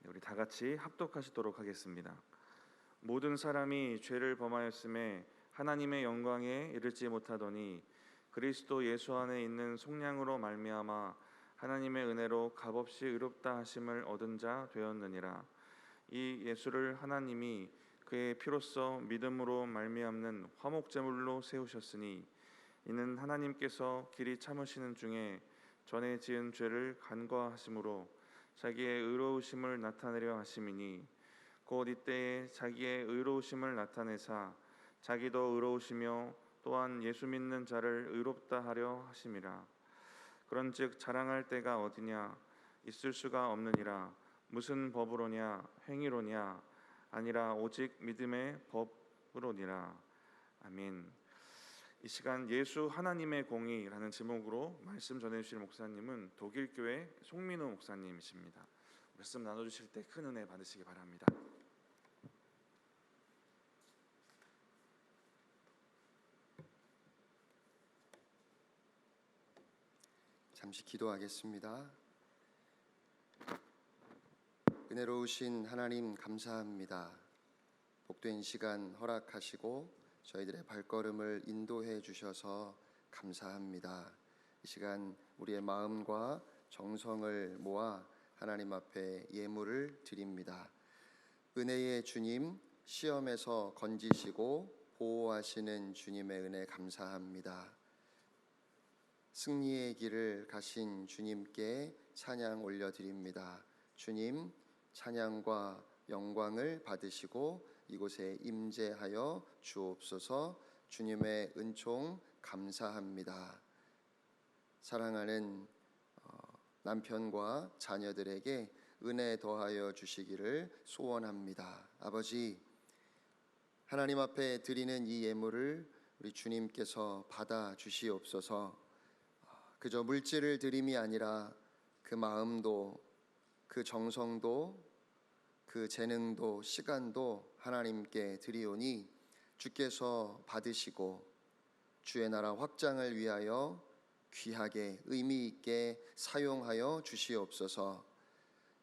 우리 다 같이 합독하시도록 하겠습니다. 모든 사람이 죄를 범하였음에 하나님의 영광에 이르지 못하더니 그리스도 예수 안에 있는 속량으로 말미암아 하나님의 은혜로 값없이 의롭다 하심을 얻은 자 되었느니라. 이 예수를 하나님이 그의 피로써 믿음으로 말미암는 화목제물로 세우셨으니 이는 하나님께서 길이 참으시는 중에 전에 지은 죄를 간과하심으로 자기의 의로우심을 나타내려 하심이니 곧 이때에 자기의 의로우심을 나타내사 자기도 의로우시며 또한 예수 믿는 자를 의롭다 하려 하심이라. 그런즉 자랑할 때가 어디냐? 있을 수가 없느니라. 무슨 법으로냐? 행위로냐? 아니라 오직 믿음의 법으로니라. 아멘. 이 시간 예수 하나님의 공의라는 제목으로 말씀 전해주실 목사님은 독일교회 송민우 목사님이십니다. 말씀 나눠주실 때 큰 은혜 받으시기 바랍니다. 잠시 기도하겠습니다. 은혜로우신 하나님 감사합니다. 복된 시간 허락하시고 저희들의 발걸음을 인도해 주셔서 감사합니다. 이 시간 우리의 마음과 정성을 모아 하나님 앞에 예물을 드립니다. 은혜의 주님, 시험에서 건지시고 보호하시는 주님의 은혜 감사합니다. 승리의 길을 가신 주님께 찬양 올려드립니다. 주님, 찬양과 영광을 받으시고 이곳에 임재하여 주옵소서. 주님의 은총 감사합니다. 사랑하는 남편과 자녀들에게 은혜 더하여 주시기를 소원합니다. 아버지, 하나님 앞에 드리는 이 예물을 우리 주님께서 받아 주시옵소서. 그저 물질을 드림이 아니라 그 마음도, 그 정성도, 그 재능도, 시간도 하나님께 드리오니 주께서 받으시고 주의 나라 확장을 위하여 귀하게 의미 있게 사용하여 주시옵소서.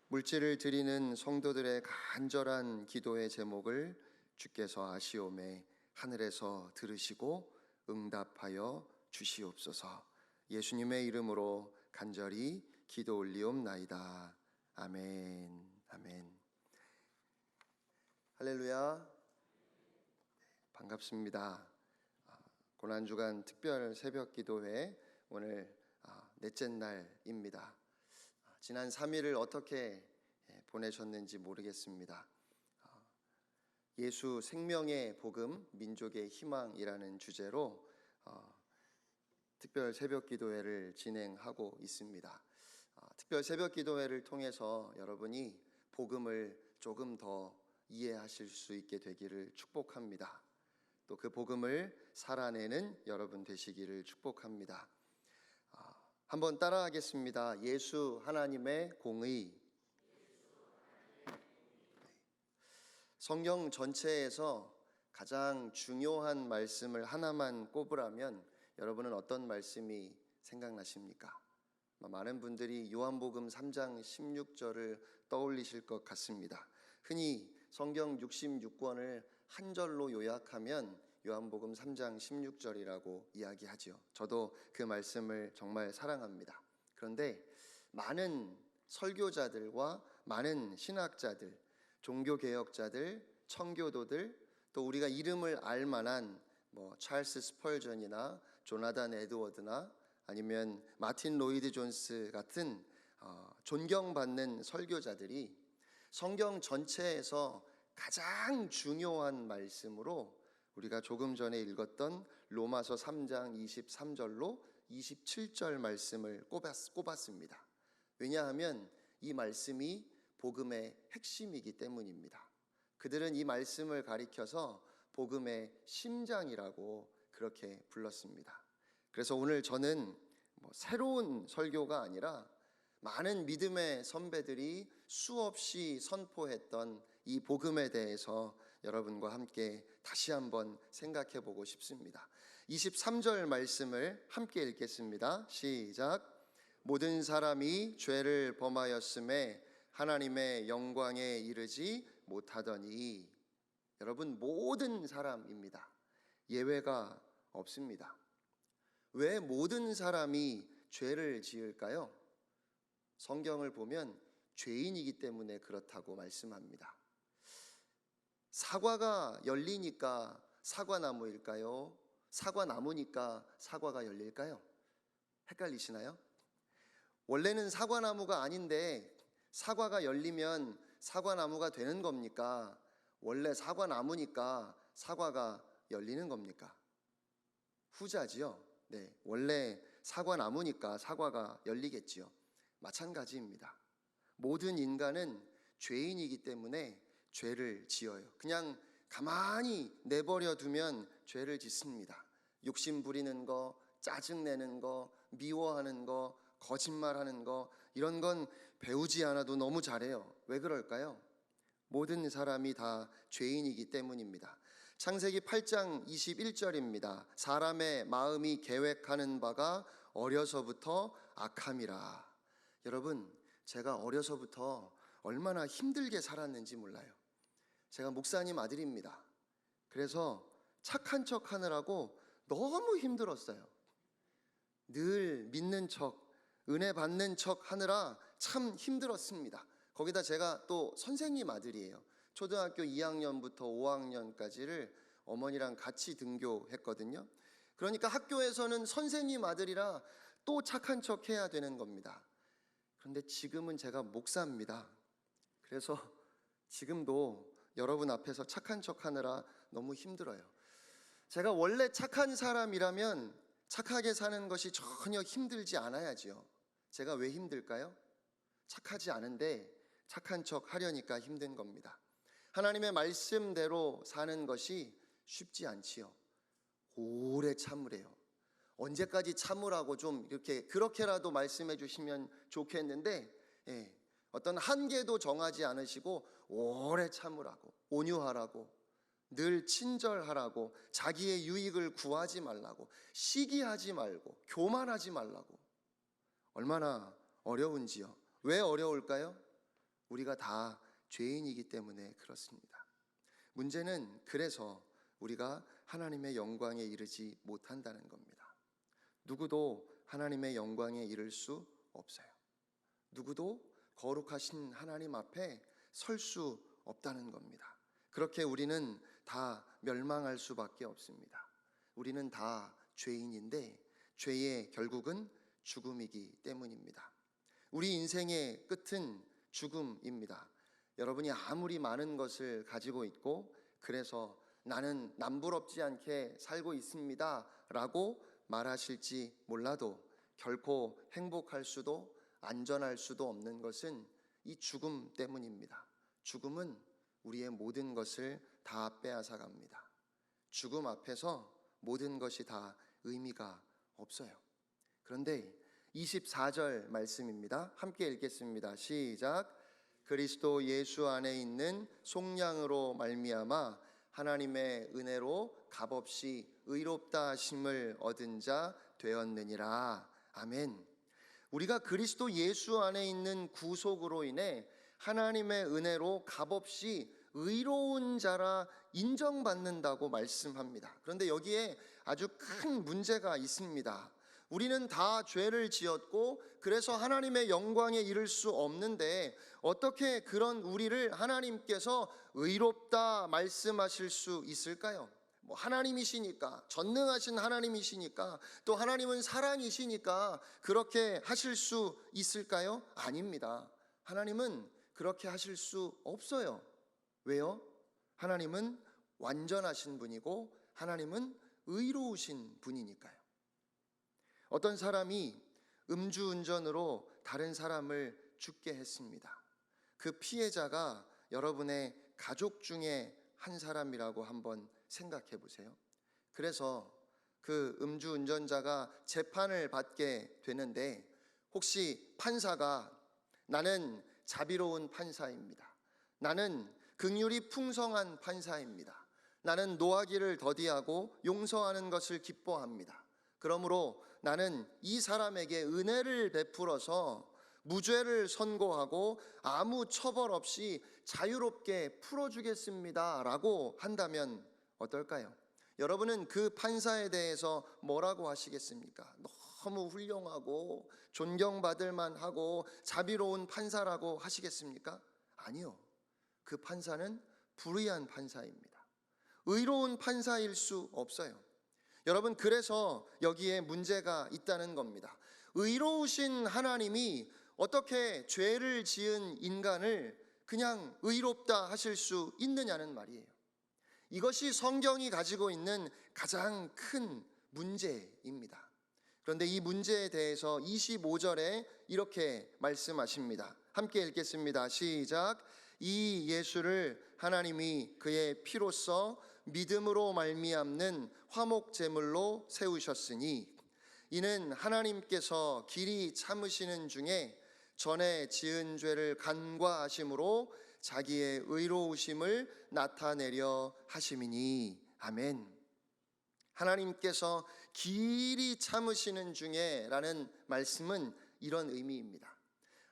물질을 드리는 성도들의 간절한 기도의 제목을 주께서 아시오매 하늘에서 들으시고 응답하여 주시옵소서. 예수님의 이름으로 간절히 기도 올리옵나이다. 아멘. 아멘. 할렐루야. 반갑습니다. 고난주간 특별 새벽 기도회 오늘 넷째 날입니다. 지난 3일을 어떻게 보내셨는지 모르겠습니다. 예수 생명의 복음, 민족의 희망이라는 주제로 특별 새벽 기도회를 진행하고 있습니다. 특별 새벽 기도회를 통해서 여러분이 복음을 조금 더 이해하실 수 있게 되기를 축복합니다. 또 그 복음을 살아내는 여러분 되시기를 축복합니다. 한번 따라하겠습니다. 예수 하나님의 공의. 성경 전체에서 가장 중요한 말씀을 하나만 꼽으라면 여러분은 어떤 말씀이 생각나십니까? 많은 분들이 요한복음 3장 16절을 떠올리실 것 같습니다. 흔히 성경 66권을 한 절로 요약하면 요한복음 3장 16절이라고 이야기하죠. 저도 그 말씀을 정말 사랑합니다. 그런데 많은 설교자들과 많은 신학자들, 종교개혁자들, 청교도들, 또 우리가 이름을 알만한 찰스 스펄전이나 조나단 에드워드나 아니면 마틴 로이드 존스 같은 존경받는 설교자들이 성경 전체에서 가장 중요한 말씀으로 우리가 조금 전에 읽었던 로마서 3장 23절로 27절 말씀을 꼽았습니다. 왜냐하면 이 말씀이 복음의 핵심이기 때문입니다. 그들은 이 말씀을 가리켜서 복음의 심장이라고 그렇게 불렀습니다. 그래서 오늘 저는 새로운 설교가 아니라 많은 믿음의 선배들이 수없이 선포했던 이 복음에 대해서 여러분과 함께 다시 한번 생각해 보고 싶습니다. 23절 말씀을 함께 읽겠습니다. 시작. 모든 사람이 죄를 범하였음에 하나님의 영광에 이르지 못하더니. 여러분, 모든 사람입니다. 예외가 없습니다. 왜 모든 사람이 죄를 지을까요? 성경을 보면 죄인이기 때문에 그렇다고 말씀합니다. 사과가 열리니까 사과나무일까요? 사과나무니까 사과가 열릴까요? 헷갈리시나요? 원래는 사과나무가 아닌데 사과가 열리면 사과나무가 되는 겁니까? 원래 사과나무니까 사과가 열리는 겁니까? 후자지요. 네, 원래 사과나무니까 사과가 열리겠지요. 마찬가지입니다. 모든 인간은 죄인이기 때문에 죄를 지어요. 그냥 가만히 내버려 두면 죄를 짓습니다. 욕심 부리는 거, 짜증내는 거, 미워하는 거, 거짓말하는 거, 이런 건 배우지 않아도 너무 잘해요. 왜 그럴까요? 모든 사람이 다 죄인이기 때문입니다. 창세기 8장 21절입니다. 사람의 마음이 계획하는 바가 어려서부터 악함이라. 여러분, 제가 어려서부터 얼마나 힘들게 살았는지 몰라요. 제가 목사님 아들입니다. 그래서 착한 척 하느라고 너무 힘들었어요. 늘 믿는 척, 은혜 받는 척 하느라 참 힘들었습니다. 거기다 제가 또 선생님 아들이에요. 초등학교 2학년부터 5학년까지를 어머니랑 같이 등교했거든요. 그러니까 학교에서는 선생님 아들이라 또 착한 척 해야 되는 겁니다. 그런데 지금은 제가 목사입니다. 그래서 지금도 여러분 앞에서 착한 척 하느라 너무 힘들어요. 제가 원래 착한 사람이라면 착하게 사는 것이 전혀 힘들지 않아야지요. 제가 왜 힘들까요? 착하지 않은데 착한 척 하려니까 힘든 겁니다. 하나님의 말씀대로 사는 것이 쉽지 않지요. 오래 참으래요. 언제까지 참으라고 좀 이렇게 그렇게라도 말씀해 주시면 좋겠는데, 어떤 한계도 정하지 않으시고 오래 참으라고, 온유하라고, 늘 친절하라고, 자기의 유익을 구하지 말라고, 시기하지 말고, 교만하지 말라고. 얼마나 어려운지요. 왜 어려울까요? 우리가 다 죄인이기 때문에 그렇습니다. 문제는 그래서 우리가 하나님의 영광에 이르지 못한다는 겁니다. 누구도 하나님의 영광에 이를 수 없어요. 누구도 거룩하신 하나님 앞에 설 수 없다는 겁니다. 그렇게 우리는 다 멸망할 수밖에 없습니다. 우리는 다 죄인인데 죄의 결국은 죽음이기 때문입니다. 우리 인생의 끝은 죽음입니다. 여러분이 아무리 많은 것을 가지고 있고 그래서 나는 남부럽지 않게 살고 있습니다 라고 말하실지 몰라도 결코 행복할 수도 안전할 수도 없는 것은 이 죽음 때문입니다. 죽음은 우리의 모든 것을 다 빼앗아 갑니다. 죽음 앞에서 모든 것이 다 의미가 없어요. 그런데 24절 말씀입니다. 함께 읽겠습니다. 시작. 그리스도 예수 안에 있는 속량으로 말미암아 하나님의 은혜로 값없이 의롭다 하심을 얻은 자 되었느니라. 아멘. 우리가 그리스도 예수 안에 있는 구속으로 인해 하나님의 은혜로 값없이 의로운 자라 인정받는다고 말씀합니다. 그런데 여기에 아주 큰 문제가 있습니다. 우리는 다 죄를 지었고 그래서 하나님의 영광에 이를 수 없는데 어떻게 그런 우리를 하나님께서 의롭다 말씀하실 수 있을까요? 하나님이시니까, 전능하신 하나님이시니까, 또 하나님은 사랑이시니까 그렇게 하실 수 있을까요? 아닙니다. 하나님은 그렇게 하실 수 없어요. 왜요? 하나님은 완전하신 분이고 하나님은 의로우신 분이니까요. 어떤 사람이 음주운전으로 다른 사람을 죽게 했습니다. 그 피해자가 여러분의 가족 중에 한 사람이라고 한번 생각해 보세요. 그래서 그 음주운전자가 재판을 받게 되는데 혹시 판사가 나는 자비로운 판사입니다. 나는 긍휼이 풍성한 판사입니다. 나는 노하기를 더디하고 용서하는 것을 기뻐합니다. 그러므로 나는 이 사람에게 은혜를 베풀어서 무죄를 선고하고 아무 처벌 없이 자유롭게 풀어주겠습니다 라고 한다면 어떨까요? 여러분은 그 판사에 대해서 뭐라고 하시겠습니까? 너무 훌륭하고 존경받을 만하고 자비로운 판사라고 하시겠습니까? 아니요. 그 판사는 불의한 판사입니다. 의로운 판사일 수 없어요. 여러분, 그래서 여기에 문제가 있다는 겁니다. 의로우신 하나님이 어떻게 죄를 지은 인간을 그냥 의롭다 하실 수 있느냐는 말이에요. 이것이 성경이 가지고 있는 가장 큰 문제입니다. 그런데 이 문제에 대해서 25절에 이렇게 말씀하십니다. 함께 읽겠습니다. 시작. 이 예수를 하나님이 그의 피로써 믿음으로 말미암는 화목 제물로 세우셨으니 이는 하나님께서 길이 참으시는 중에 전에 지은 죄를 간과하심으로 자기의 의로우심을 나타내려 하심이니. 아멘. 하나님께서 길이 참으시는 중에 라는 말씀은 이런 의미입니다.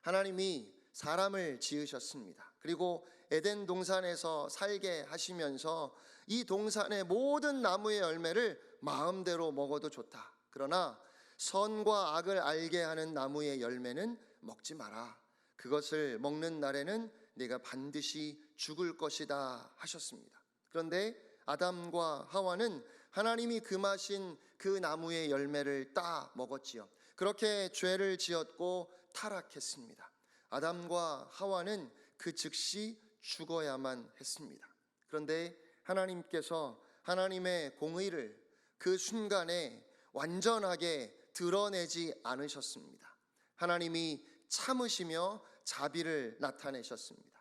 하나님이 사람을 지으셨습니다. 그리고 에덴 동산에서 살게 하시면서 이 동산의 모든 나무의 열매를 마음대로 먹어도 좋다. 그러나 선과 악을 알게 하는 나무의 열매는 먹지 마라. 그것을 먹는 날에는 네가 반드시 죽을 것이다 하셨습니다. 그런데 아담과 하와는 하나님이 금하신 그 나무의 열매를 따 먹었지요. 그렇게 죄를 지었고 타락했습니다. 아담과 하와는 그 즉시 죽어야만 했습니다. 그런데 하나님께서 하나님의 공의를 그 순간에 완전하게 드러내지 않으셨습니다. 하나님이 참으시며 자비를 나타내셨습니다.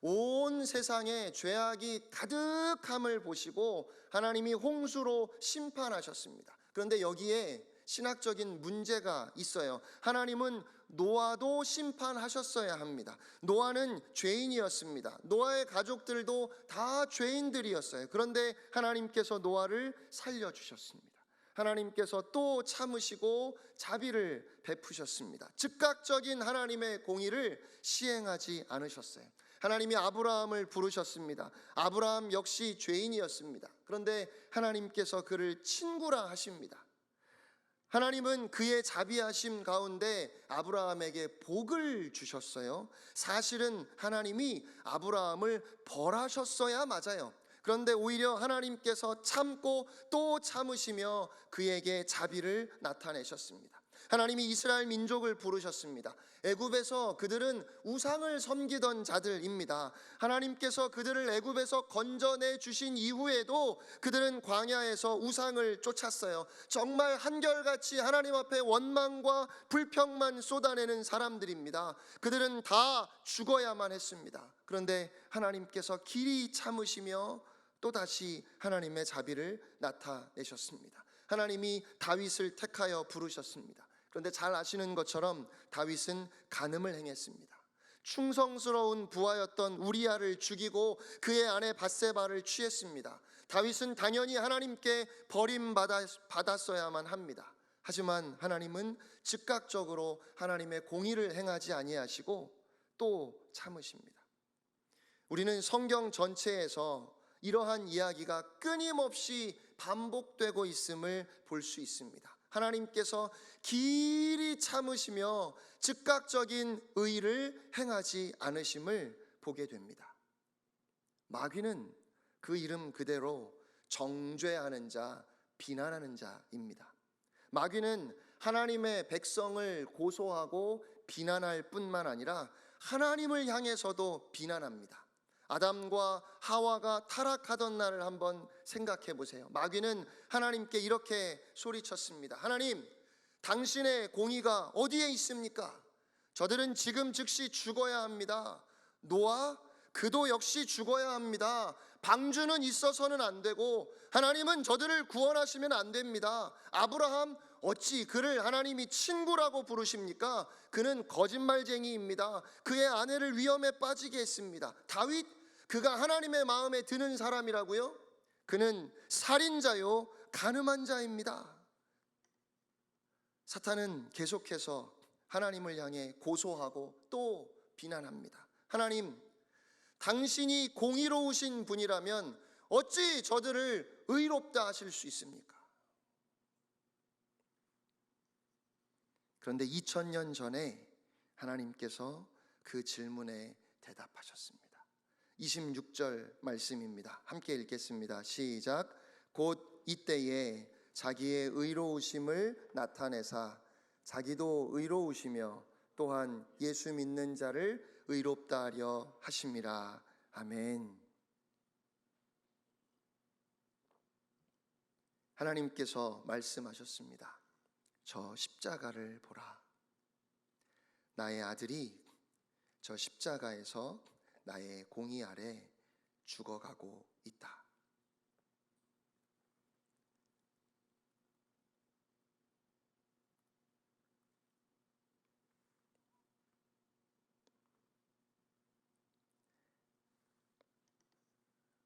온 세상에 죄악이 가득함을 보시고 하나님이 홍수로 심판하셨습니다. 그런데 여기에 신학적인 문제가 있어요. 하나님은 노아도 심판하셨어야 합니다. 노아는 죄인이었습니다. 노아의 가족들도 다 죄인들이었어요. 그런데 하나님께서 노아를 살려주셨습니다. 하나님께서 또 참으시고 자비를 베푸셨습니다. 즉각적인 하나님의 공의를 시행하지 않으셨어요. 하나님이 아브라함을 부르셨습니다. 아브라함 역시 죄인이었습니다. 그런데 하나님께서 그를 친구라 하십니다. 하나님은 그의 자비하심 가운데 아브라함에게 복을 주셨어요. 사실은 하나님이 아브라함을 벌하셨어야 맞아요. 그런데 오히려 하나님께서 참고 또 참으시며 그에게 자비를 나타내셨습니다. 하나님이 이스라엘 민족을 부르셨습니다. 애굽에서 그들은 우상을 섬기던 자들입니다. 하나님께서 그들을 애굽에서 건져내 주신 이후에도 그들은 광야에서 우상을 쫓았어요. 정말 한결같이 하나님 앞에 원망과 불평만 쏟아내는 사람들입니다. 그들은 다 죽어야만 했습니다. 그런데 하나님께서 길이 참으시며 또다시 하나님의 자비를 나타내셨습니다. 하나님이 다윗을 택하여 부르셨습니다. 그런데 잘 아시는 것처럼 다윗은 간음을 행했습니다. 충성스러운 부하였던 우리아를 죽이고 그의 아내 밧세바를 취했습니다. 다윗은 당연히 하나님께 버림받았어야만 합니다. 하지만 하나님은 즉각적으로 하나님의 공의를 행하지 아니하시고 또 참으십니다. 우리는 성경 전체에서 이러한 이야기가 끊임없이 반복되고 있음을 볼 수 있습니다. 하나님께서 길이 참으시며 즉각적인 의를 행하지 않으심을 보게 됩니다. 마귀는 그 이름 그대로 정죄하는 자, 비난하는 자입니다. 마귀는 하나님의 백성을 고소하고 비난할 뿐만 아니라 하나님을 향해서도 비난합니다. 아담과 하와가 타락하던 날을 한번 생각해 보세요. 마귀는 하나님께 이렇게 소리쳤습니다. 하나님, 당신의 공의가 어디에 있습니까? 저들은 지금 즉시 죽어야 합니다. 노아, 그도 역시 죽어야 합니다. 방주는 있어서는 안 되고 하나님은 저들을 구원하시면 안 됩니다. 아브라함, 어찌 그를 하나님이 친구라고 부르십니까? 그는 거짓말쟁이입니다. 그의 아내를 위험에 빠지게 했습니다. 다윗, 그가 하나님의 마음에 드는 사람이라고요? 그는 살인자요 간음한 자입니다. 사탄은 계속해서 하나님을 향해 고소하고 또 비난합니다. 하나님, 당신이 공의로우신 분이라면 어찌 저들을 의롭다 하실 수 있습니까? 그런데 2000년 전에 하나님께서 그 질문에 대답하셨습니다. 26절 말씀입니다. 함께 읽겠습니다. 시작. 곧 이때에 자기의 의로우심을 나타내사 자기도 의로우시며 또한 예수 믿는 자를 의롭다 하려 하심이라. 아멘. 하나님께서 말씀하셨습니다. 저 십자가를 보라. 나의 아들이 저 십자가에서 나의 공의 아래 죽어가고 있다.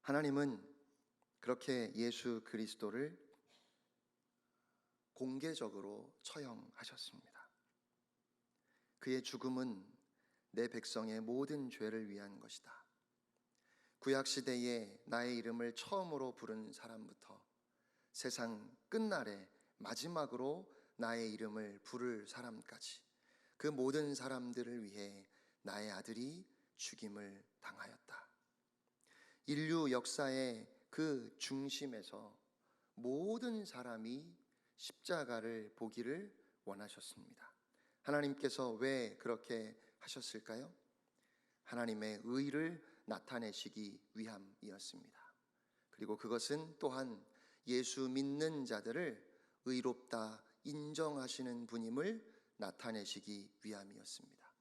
하나님은 그렇게 예수 그리스도를 공개적으로 처형하셨습니다. 그의 죽음은 내 백성의 모든 죄를 위한 것이다. 구약시대에 나의 이름을 처음으로 부른 사람부터 세상 끝날에 마지막으로 나의 이름을 부를 사람까지 그 모든 사람들을 위해 나의 아들이 죽임을 당하였다. 인류 역사의 그 중심에서 모든 사람이 십자가를 보기를 원하셨습니다. 하나님께서 왜 그렇게 하셨을까요? 하나님의 의를 나타내시기 위함이었습니다. 그리고 그것은 또한 예수 믿는 자들을 의롭다 인정하시는 분임을 나타내시기 위함이었습니다.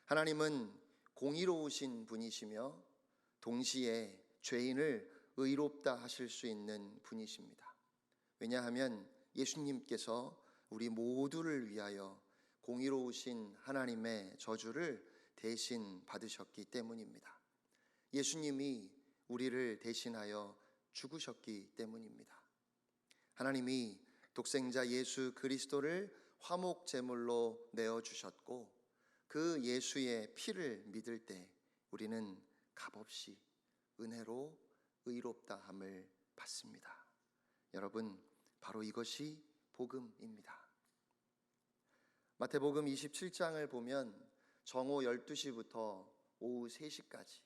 하나님은 공의로우신 분이시며 동시에 죄인을 의롭다 하실 수 있는 분이십니다. 왜냐하면 예수님께서 우리 모두를 위하여 공의로우신 하나님의 저주를 대신 받으셨기 때문입니다. 예수님이 우리를 대신하여 죽으셨기 때문입니다. 하나님이 독생자 예수 그리스도를 화목 제물로 내어주셨고 그 예수의 피를 믿을 때 우리는 값없이 은혜로 의롭다함을 받습니다. 여러분, 바로 이것이 복음입니다. 마태복음 27장을 보면 정오 12시부터 오후 3시까지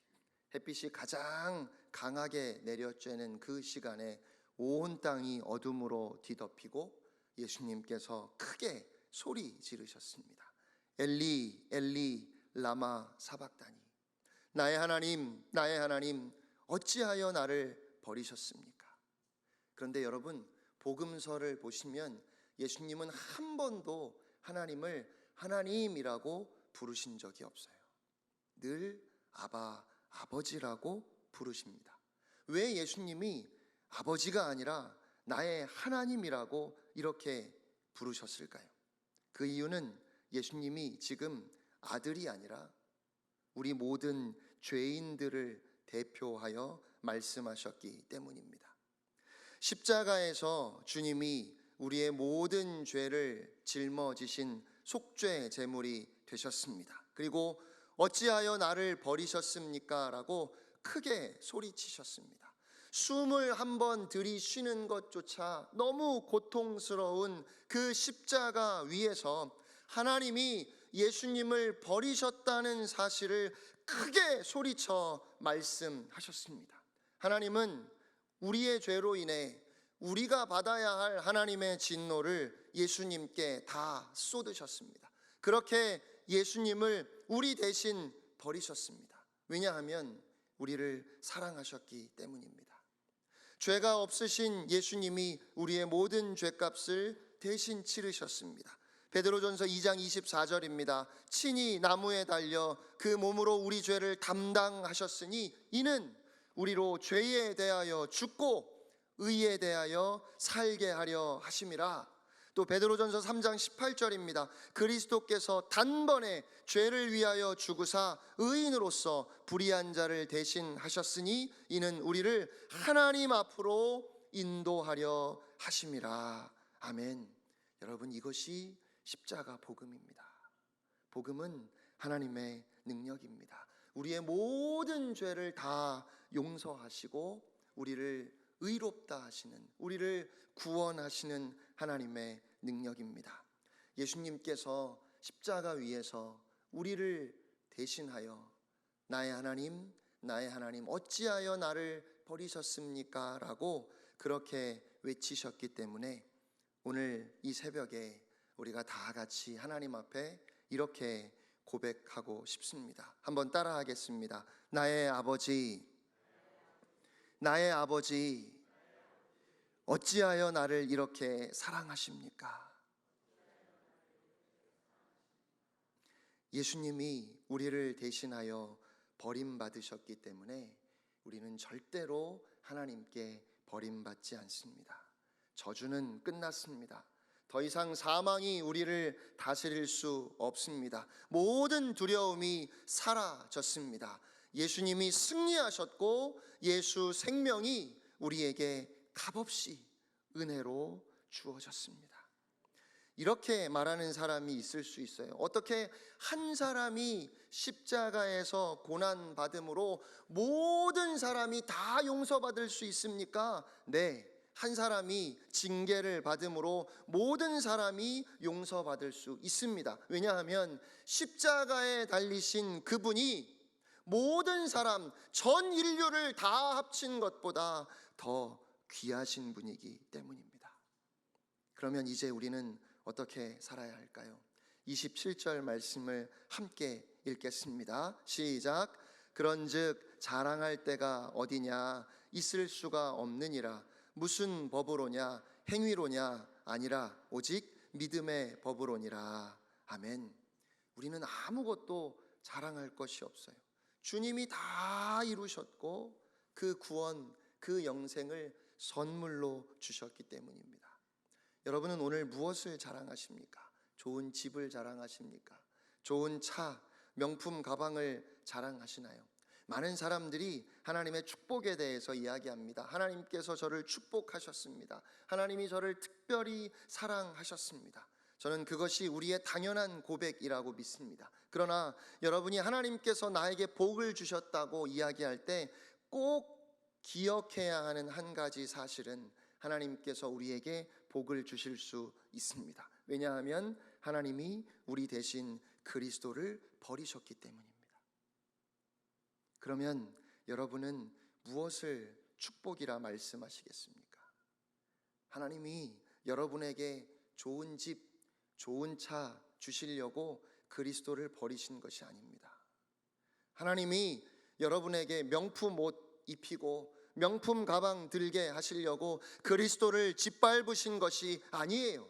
햇빛이 가장 강하게 내려쬐는 그 시간에 온 땅이 어둠으로 뒤덮이고 예수님께서 크게 소리 지르셨습니다. 엘리 엘리 라마 사박다니, 나의 하나님 어찌하여 나를 버리셨습니까? 그런데 여러분, 복음서를 보시면 예수님은 한 번도 하나님을 하나님이라고 부르신 적이 없어요. 늘 아버지라고 부르십니다. 왜 예수님이 아버지가 아니라 나의 하나님이라고 이렇게 부르셨을까요? 그 이유는 예수님이 지금 아들이 아니라 우리 모든 죄인들을 대표하여 말씀하셨기 때문입니다. 십자가에서 주님이 우리의 모든 죄를 짊어지신 속죄 제물이 되셨습니다. 그리고 어찌하여 나를 버리셨습니까? 라고 크게 소리치셨습니다. 숨을 한번 들이쉬는 것조차 너무 고통스러운 그 십자가 위에서 하나님이 예수님을 버리셨다는 사실을 크게 소리쳐 말씀하셨습니다. 하나님은 우리의 죄로 인해 우리가 받아야 할 하나님의 진노를 예수님께 다 쏟으셨습니다. 그렇게 예수님을 우리 대신 버리셨습니다. 왜냐하면 우리를 사랑하셨기 때문입니다. 죄가 없으신 예수님이 우리의 모든 죄값을 대신 치르셨습니다. 베드로전서 2장 24절입니다. 친히 나무에 달려 그 몸으로 우리 죄를 담당하셨으니 이는 우리로 죄에 대하여 죽고 의에 대하여 살게 하려 하심이라. 또 베드로전서 3장 18절입니다. 그리스도께서 단번에 죄를 위하여 죽으사 의인으로서 불의한 자를 대신하셨으니 이는 우리를 하나님 앞으로 인도하려 하심이라. 아멘. 여러분, 이것이 십자가 복음입니다. 복음은 하나님의 능력입니다. 우리의 모든 죄를 다 용서하시고 우리를 의롭다 하시는, 우리를 구원하시는 하나님의 능력입니다. 예수님께서 십자가 위에서 우리를 대신하여 나의 하나님, 나의 하나님 어찌하여 나를 버리셨습니까? 라고 그렇게 외치셨기 때문에 오늘 이 새벽에 우리가 다 같이 하나님 앞에 이렇게 고백하고 싶습니다. 한번 따라하겠습니다. 나의 아버지, 나의 아버지, 어찌하여 나를 이렇게 사랑하십니까? 예수님이 우리를 대신하여 버림받으셨기 때문에 우리는 절대로 하나님께 버림받지 않습니다. 저주는 끝났습니다. 더 이상 사망이 우리를 다스릴 수 없습니다. 모든 두려움이 사라졌습니다. 예수님이 승리하셨고 예수 생명이 우리에게 값없이 은혜로 주어졌습니다. 이렇게 말하는 사람이 있을 수 있어요. 어떻게 한 사람이 십자가에서 고난받음으로 모든 사람이 다 용서받을 수 있습니까? 네, 한 사람이 징계를 받음으로 모든 사람이 용서받을 수 있습니다. 왜냐하면 십자가에 달리신 그분이 모든 사람, 전 인류를 다 합친 것보다 더 귀하신 분이기 때문입니다. 그러면 이제 우리는 어떻게 살아야 할까요? 27절 말씀을 함께 읽겠습니다. 시작. 그런즉 자랑할 때가 어디냐? 있을 수가 없느니라. 무슨 법으로냐? 행위로냐? 아니라 오직 믿음의 법으로니라. 아멘. 우리는 아무것도 자랑할 것이 없어요. 주님이 다 이루셨고 그 구원, 그 영생을 선물로 주셨기 때문입니다. 여러분은 오늘 무엇을 자랑하십니까? 좋은 집을 자랑하십니까? 좋은 차, 명품 가방을 자랑하시나요? 많은 사람들이 하나님의 축복에 대해서 이야기합니다. 하나님께서 저를 축복하셨습니다. 하나님이 저를 특별히 사랑하셨습니다. 저는 그것이 우리의 당연한 고백이라고 믿습니다. 그러나 여러분이 하나님께서 나에게 복을 주셨다고 이야기할 때 꼭 기억해야 하는 한 가지 사실은 하나님께서 우리에게 복을 주실 수 있습니다. 왜냐하면 하나님이 우리 대신 그리스도를 버리셨기 때문입니다. 그러면 여러분은 무엇을 축복이라 말씀하시겠습니까? 하나님이 여러분에게 좋은 집, 좋은 차 주시려고 그리스도를 버리신 것이 아닙니다. 하나님이 여러분에게 명품 옷 입히고 명품 가방 들게 하시려고 그리스도를 짓밟으신 것이 아니에요.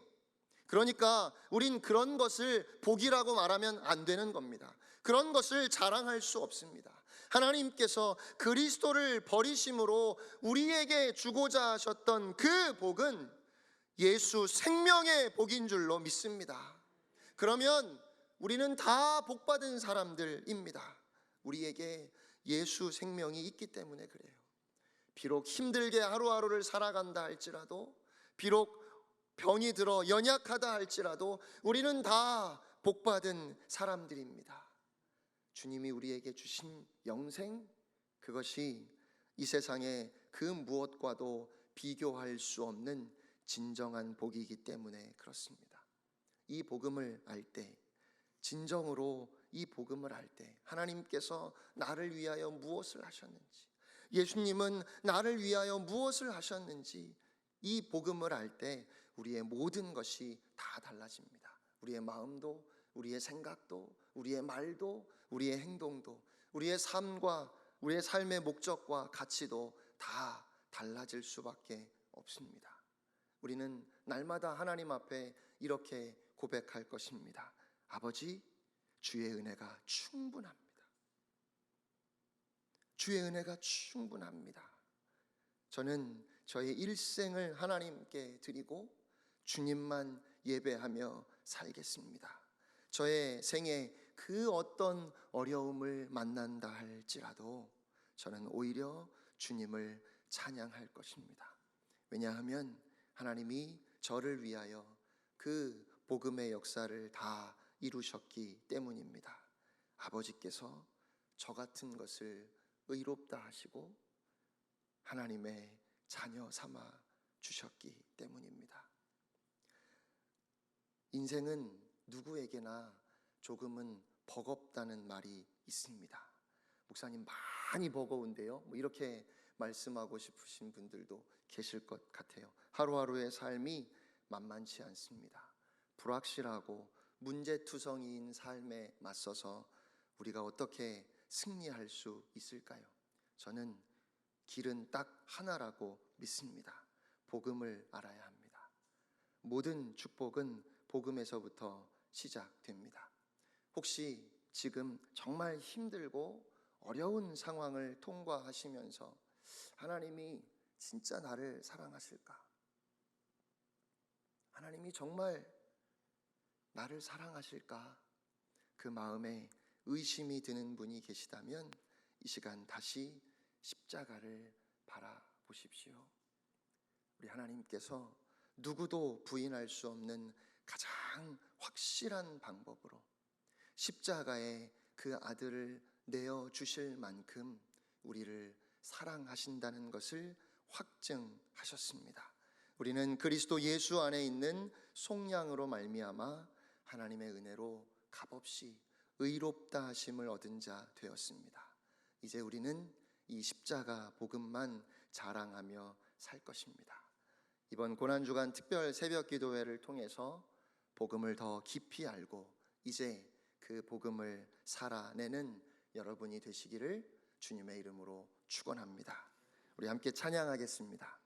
그러니까 우린 그런 것을 복이라고 말하면 안 되는 겁니다. 그런 것을 자랑할 수 없습니다. 하나님께서 그리스도를 버리심으로 우리에게 주고자 하셨던 그 복은 예수 생명의 복인 줄로 믿습니다. 그러면 우리는 다 복받은 사람들입니다. 우리에게 예수 생명이 있기 때문에 그래요. 비록 힘들게 하루하루를 살아간다 할지라도, 비록 병이 들어 연약하다 할지라도 우리는 다 복받은 사람들입니다. 주님이 우리에게 주신 영생, 그것이 이 세상의 그 무엇과도 비교할 수 없는 진정한 복이기 때문에 그렇습니다. 이 복음을 알 때, 진정으로 이 복음을 알 때 하나님께서 나를 위하여 무엇을 하셨는지, 예수님은 나를 위하여 무엇을 하셨는지 이 복음을 알 때 우리의 모든 것이 다 달라집니다. 우리의 마음도, 우리의 생각도, 우리의 말도, 우리의 행동도, 우리의 삶과 우리의 삶의 목적과 가치도 다 달라질 수밖에 없습니다. 우리는 날마다 하나님 앞에 이렇게 고백할 것입니다. 아버지, 주의 은혜가 충분합니다. 주의 은혜가 충분합니다. 저는 저의 일생을 하나님께 드리고 주님만 예배하며 살겠습니다. 저의 생에 그 어떤 어려움을 만난다 할지라도 저는 오히려 주님을 찬양할 것입니다. 왜냐하면 하나님이 저를 위하여 그 복음의 역사를 다 이루셨기 때문입니다. 아버지께서 저 같은 것을 의롭다 하시고 하나님의 자녀 삼아 주셨기 때문입니다. 인생은 누구에게나 조금은 버겁다는 말이 있습니다. 목사님 많이 버거운데요? 이렇게 말씀하고 싶으신 분들도 계실 것 같아요. 하루하루의 삶이 만만치 않습니다. 불확실하고 문제투성이인 삶에 맞서서 우리가 어떻게 승리할 수 있을까요? 저는 길은 딱 하나라고 믿습니다. 복음을 알아야 합니다. 모든 축복은 복음에서부터 시작됩니다. 혹시 지금 정말 힘들고 어려운 상황을 통과하시면서 하나님이 진짜 나를 사랑하실까? 하나님이 정말 나를 사랑하실까? 그 마음에 의심이 드는 분이 계시다면 이 시간 다시 십자가를 바라보십시오. 우리 하나님께서 누구도 부인할 수 없는 가장 확실한 방법으로 십자가에 그 아들을 내어주실 만큼 우리를 사랑하신다는 것을 확증하셨습니다. 우리는 그리스도 예수 안에 있는 속량으로 말미암아 하나님의 은혜로 값없이 의롭다 하심을 얻은 자 되었습니다. 이제 우리는 이 십자가 복음만 자랑하며 살 것입니다. 이번 고난주간 특별 새벽 기도회를 통해서 복음을 더 깊이 알고 이제 그 복음을 살아내는 여러분이 되시기를 주님의 이름으로 축원합니다. 우리 함께 찬양하겠습니다.